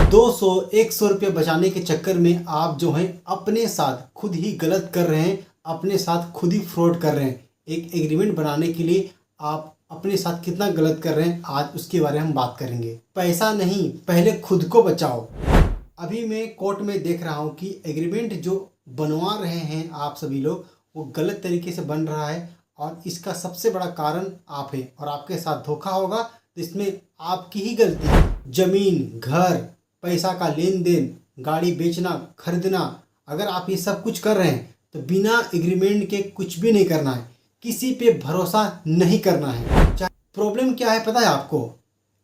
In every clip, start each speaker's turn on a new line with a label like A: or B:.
A: 200 100 रुपये बचाने के चक्कर में आप जो है अपने साथ खुद ही गलत कर रहे हैं, अपने साथ खुद ही फ्रॉड कर रहे हैं। एक एग्रीमेंट बनाने के लिए आप अपने साथ कितना गलत कर रहे हैं, आज उसके बारे में हम बात करेंगे। पैसा नहीं, पहले खुद को बचाओ। अभी मैं कोर्ट में देख रहा हूँ कि एग्रीमेंट जो बनवा रहे हैं आप सभी लोग, वो गलत तरीके से बन रहा है और इसका सबसे बड़ा कारण आप हैं और आपके साथ धोखा होगा तो इसमें आपकी ही गलती है। जमीन, घर, पैसा का लेन देन, गाड़ी बेचना खरीदना, अगर आप ये सब कुछ कर रहे हैं तो बिना एग्रीमेंट के कुछ भी नहीं करना है, किसी पे भरोसा नहीं करना है। प्रॉब्लम क्या है पता है आपको?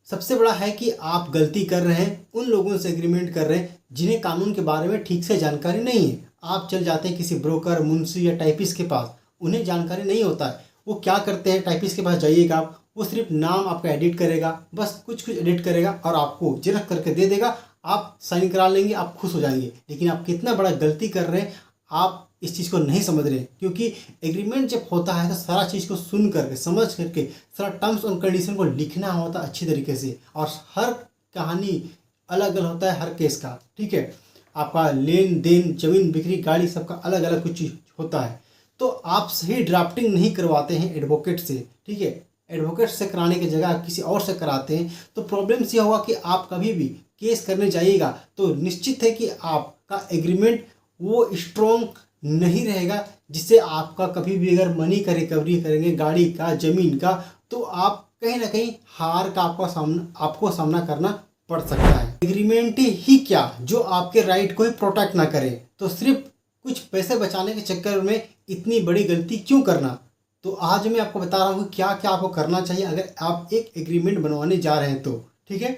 A: सबसे बड़ा है कि आप गलती कर रहे हैं, उन लोगों से एग्रीमेंट कर रहे हैं जिन्हें कानून के बारे में ठीक से जानकारी नहीं है। आप चल जाते हैं किसी ब्रोकर, मुंशी या टाइपिस्ट के पास, उन्हें जानकारी नहीं होता है। वो क्या करते हैं, टाइपिस्ट के पास जाइएगा आप, वो सिर्फ नाम आपका एडिट करेगा, बस कुछ एडिट करेगा और आपको जेरॉक्स करके दे देगा, आप साइन करा लेंगे, आप खुश हो जाएंगे। लेकिन आप कितना बड़ा गलती कर रहे हैं, आप इस चीज़ को नहीं समझ रहे। क्योंकि एग्रीमेंट जब होता है तो सारा चीज़ को सुन करके, समझ करके, सारा टर्म्स और कंडीशन को लिखना होता है अच्छी तरीके से। और हर कहानी अलग अलग होता है हर केस का, ठीक है। आपका लेन देन, जमीन बिक्री, गाड़ी, सबका अलग अलग कुछ चीज़ होता है। तो आप सही ड्राफ्टिंग नहीं करवाते हैं एडवोकेट से, ठीक है। एडवोकेट से कराने की जगह आप किसी और से कराते हैं तो प्रॉब्लम ये होगा कि आप कभी भी केस करने जाइएगा तो निश्चित है कि आपका एग्रीमेंट वो स्ट्रॉन्ग नहीं रहेगा, जिससे आपका कभी भी अगर मनी का रिकवरी करेंगे, गाड़ी का, ज़मीन का, तो आप कहीं ना कहीं हार का आपको सामना करना पड़ सकता है। एग्रीमेंट ही क्या जो आपके राइट को ही प्रोटेक्ट ना करे, तो सिर्फ कुछ पैसे बचाने के चक्कर में इतनी बड़ी गलती क्यों करना। तो आज मैं आपको बता रहा हूँ क्या क्या आपको करना चाहिए अगर आप एक एग्रीमेंट बनवाने जा रहे हैं तो, ठीक है।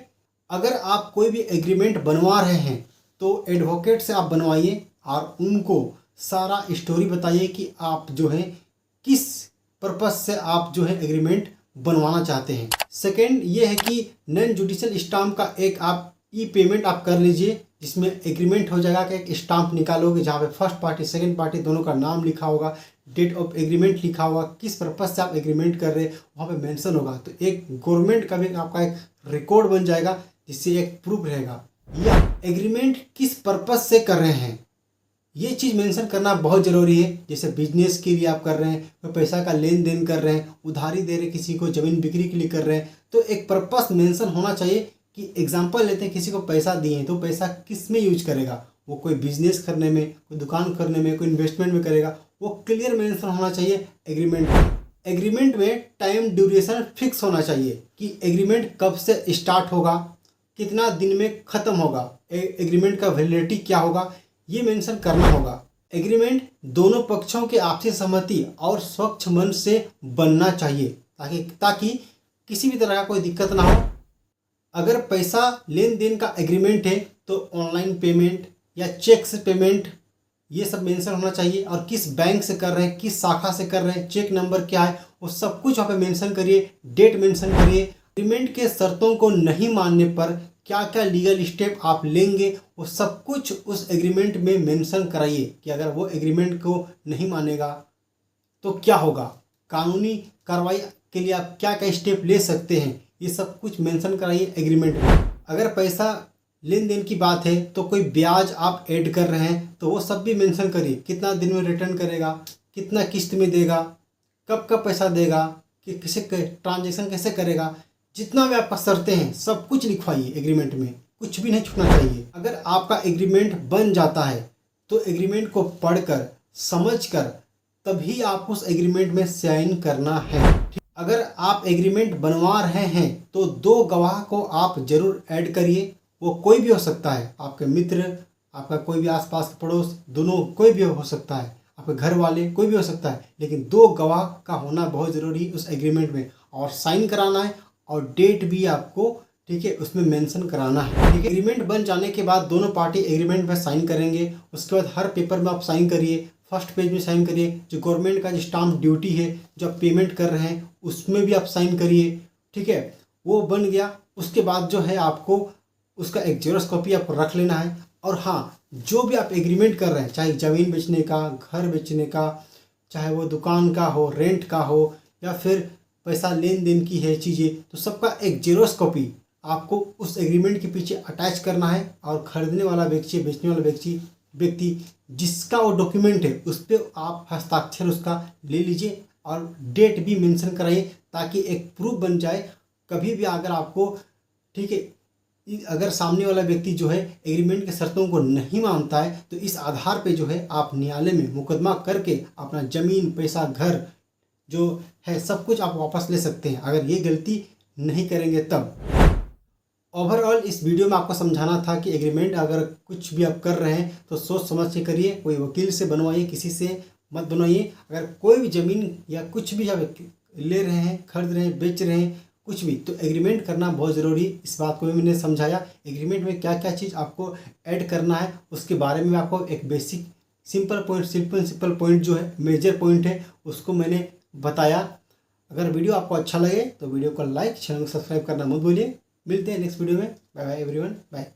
A: अगर आप कोई भी एग्रीमेंट बनवा रहे हैं तो एडवोकेट से आप बनवाइए और उनको सारा स्टोरी बताइए कि आप जो है किस पर्पस से आप जो है एग्रीमेंट बनवाना चाहते हैं। सेकंड ये है कि नॉन जुडिशियल स्टाम्प का एक आप ई पेमेंट आप कर लीजिए, जिसमें एग्रीमेंट हो जाएगा कि एक स्टाम्प निकालोगे जहाँ पे फर्स्ट पार्टी सेकंड पार्टी दोनों का नाम लिखा होगा, डेट ऑफ एग्रीमेंट लिखा होगा, किस पर्पज से आप एग्रीमेंट कर रहे हैं वहाँ पे मेंशन होगा। तो एक गवर्नमेंट का भी आपका एक रिकॉर्ड बन जाएगा, जिससे एक प्रूफ रहेगा या एग्रीमेंट किस पर्पज से कर रहे हैं, ये चीज़ मेंशन करना बहुत ज़रूरी है। जैसे बिजनेस के लिए आप कर रहे हैं, कोई पैसा का लेन देन कर रहे हैं, उधारी दे रहे किसी को, ज़मीन बिक्री के लिए कर रहे हैं, तो एक पर्पस मेंशन होना चाहिए कि एग्जांपल लेते हैं किसी को पैसा दिए हैं तो पैसा किस में यूज करेगा, वो कोई बिजनेस करने में, कोई दुकान करने में, कोई इन्वेस्टमेंट में करेगा, वो क्लियर मेंशन होना चाहिए एग्रीमेंट में। एग्रीमेंट में टाइम ड्यूरेशन फिक्स होना चाहिए कि एग्रीमेंट कब से स्टार्ट होगा, कितना दिन में ख़त्म होगा, एग्रीमेंट का वैलिडिटी क्या होगा, ये मेंशन करना होगा। एग्रीमेंट दोनों पक्षों के आपसी सहमति और स्वच्छ मन से बनना चाहिए ताकि किसी भी तरह का कोई दिक्कत ना हो। अगर पैसा लेन देन का एग्रीमेंट है तो ऑनलाइन पेमेंट या चेक से पेमेंट, ये सब मेंशन होना चाहिए। और किस बैंक से कर रहे हैं, किस शाखा से कर रहे हैं, चेक नंबर क्या है, वो सब कुछ वहाँ पे मेंशन करिए, डेट मेंशन करिए। एग्रीमेंट के शर्तों को नहीं मानने पर क्या क्या लीगल स्टेप आप लेंगे, वो सब कुछ उस एग्रीमेंट में मेंशन कराइए कि अगर वो एग्रीमेंट को नहीं मानेगा तो क्या होगा, कानूनी कार्रवाई के लिए आप क्या क्या स्टेप ले सकते हैं, ये सब कुछ मेंशन कराइए एग्रीमेंट में। अगर पैसा लेन देन की बात है तो कोई ब्याज आप ऐड कर रहे हैं तो वो सब भी मेंशन करिए, कितना दिन में रिटर्न करेगा, कितना किस्त में देगा, कब कब पैसा देगा, कि किसे ट्रांजेक्शन कैसे करेगा, जितना भी आपका शर्तें हैं सब कुछ लिखवाइए एग्रीमेंट में, कुछ भी नहीं छूटना चाहिए। अगर आपका एग्रीमेंट बन जाता है तो एग्रीमेंट को पढ़कर समझकर तभी आप उस एग्रीमेंट में साइन करना है। अगर आप एग्रीमेंट बनवा रहे हैं तो 2 गवाह को आप जरूर ऐड करिए, वो कोई भी हो सकता है, आपके मित्र, आपका कोई भी आसपास का पड़ोस, दोनों कोई भी हो सकता है, आपके घर वाले, कोई भी हो सकता है, लेकिन 2 गवाह का होना बहुत ज़रूरी उस एग्रीमेंट में, और साइन कराना है और डेट भी आपको, ठीक है, उसमें मेंशन कराना है, ठीक है। एग्रीमेंट बन जाने के बाद दोनों पार्टी एग्रीमेंट में साइन करेंगे, उसके बाद हर पेपर में आप साइन करिए, फर्स्ट पेज में साइन करिए, जो गवर्नमेंट का जो स्टाम्प ड्यूटी है जो आप पेमेंट कर रहे हैं उसमें भी आप साइन करिए, ठीक है। वो बन गया, उसके बाद जो है आपको उसका एक जेरॉक्स कॉपी आपको रख लेना है। और हाँ, जो भी आप एग्रीमेंट कर रहे हैं, चाहे ज़मीन बेचने का, घर बेचने का, चाहे वो दुकान का हो, रेंट का हो, या फिर पैसा लेन देन की है चीज़ें, तो सबका एक जेरॉक्स कॉपी आपको उस एग्रीमेंट के पीछे अटैच करना है और खरीदने वाला व्यक्ति बेचने वाला व्यक्ति जिसका वो डॉक्यूमेंट है उस पर आप हस्ताक्षर उसका ले लीजिए और डेट भी मेंशन कराइए ताकि एक प्रूफ बन जाए। कभी भी अगर आपको, ठीक है, अगर सामने वाला व्यक्ति जो है एग्रीमेंट की शर्तों को नहीं मानता है तो इस आधार पे जो है आप न्यायालय में मुकदमा करके अपना ज़मीन, पैसा, घर जो है सब कुछ आप वापस ले सकते हैं अगर ये गलती नहीं करेंगे तब। ओवरऑल इस वीडियो में आपको समझाना था कि एग्रीमेंट अगर कुछ भी आप कर रहे हैं तो सोच समझ के करिए, कोई वकील से बनवाइए, किसी से मत बनवाइए। अगर कोई भी ज़मीन या कुछ भी आप ले रहे हैं, खरीद रहे हैं, बेच रहे हैं, कुछ भी, तो एग्रीमेंट करना बहुत ज़रूरी। इस बात को भी मैंने समझाया, एग्रीमेंट में क्या क्या चीज़ आपको ऐड करना है उसके बारे में आपको एक बेसिक सिंपल पॉइंट जो है, मेजर पॉइंट है, उसको मैंने बताया। अगर वीडियो आपको अच्छा लगे तो वीडियो को लाइक, चैनल को सब्सक्राइब करना मत भूलिए। मिलते हैं नेक्स्ट वीडियो में। Bye bye everyone, bye.